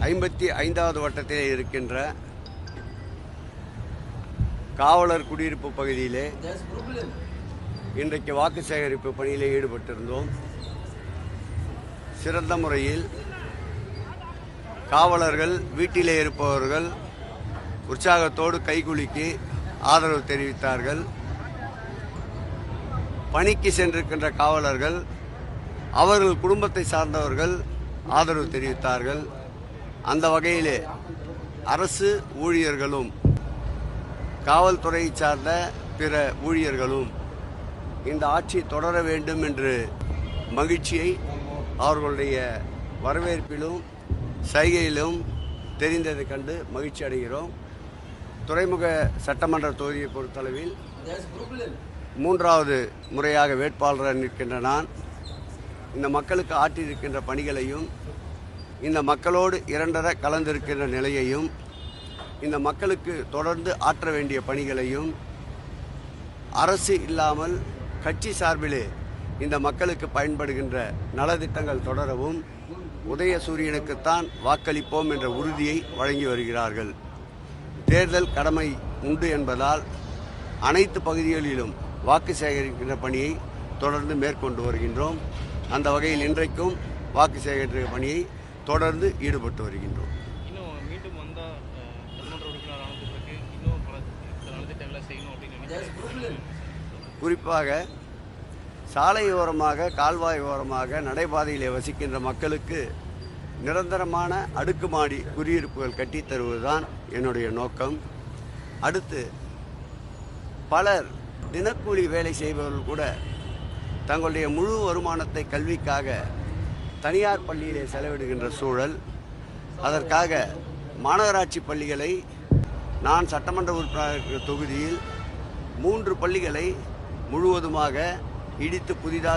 55வது வட்டத்தில் இருக்கின்ற காவலர் குடியிருப்பு பகுதியிலே இன்றைக்கு வாக்கு சேகரிப்பு பணியிலே ஈடுபட்டிருந்தோம். சிறந்த முறையில் காவலர்கள், வீட்டிலே இருப்பவர்கள் உற்சாகத்தோடு கைகுலுக்கி ஆதரவு தெரிவித்தார்கள். பணிக்கு சென்றிருக்கின்ற காவலர்கள், அவர்கள் குடும்பத்தை சார்ந்தவர்கள் ஆதரவு தெரிவித்தார்கள். அந்த வகையிலே அரசு ஊழியர்களும் காவல்துறையை சார்ந்த பிற ஊழியர்களும் இந்த ஆட்சி தொடர வேண்டும் என்று மகிழ்ச்சியை அவர்களுடைய வரவேற்பிலும் சைகையிலும் தெரிந்ததை கண்டு மகிழ்ச்சி அடைகிறோம். துறைமுக சட்டமன்ற தொகுதியை பொறுத்தளவில் 3வது முறையாக வேட்பாளராக நிற்கின்ற நான் இந்த மக்களுக்கு ஆற்றியிருக்கின்ற பணிகளையும், இந்த மக்களோடு இரண்டர கலந்திருக்கின்ற நிலையையும், இந்த மக்களுக்கு தொடர்ந்து ஆற்ற வேண்டிய பணிகளையும், அரசு இல்லாமல் கட்சி சார்பிலே இந்த மக்களுக்கு பயன்படுகின்ற நலத்திட்டங்கள் தொடரவும் உதயசூரியனுக்குத்தான் வாக்களிப்போம் என்ற உறுதியை வழங்கி வருகிறார்கள். தேர்தல் கடமை உண்டு என்பதால் அனைத்து பகுதிகளிலும் வாக்கு சேகரிக்கின்ற பணியை தொடர்ந்து மேற்கொண்டு வருகின்றோம். அந்த வகையில் இன்றைக்கும் வாக்கு சேகரிக்கிற பணியை தொடர்ந்து ஈடுபட்டு வருகின்றோம். குறிப்பாக சாலையோரமாக, கால்வாய் ஓரமாக, நடைபாதையிலே வசிக்கின்ற மக்களுக்கு நிரந்தரமான அடுக்குமாடி குடியிருப்புகள் கட்டித்தருவதுதான் என்னுடைய நோக்கம். அடுத்து பலர் தினக்கூலி வேலை செய்பவர்கள் கூட தங்களுடைய முழு வருமானத்தை கல்விக்காக தனியார் பள்ளியிலே செலவிடுகின்ற சூழல். அதற்காக மாநகராட்சி பள்ளிகளை நான் சட்டமன்ற உறுப்பினர் தொகுதியில் 3 பள்ளிகளை முழுவதுமாக இடித்து புதிதாக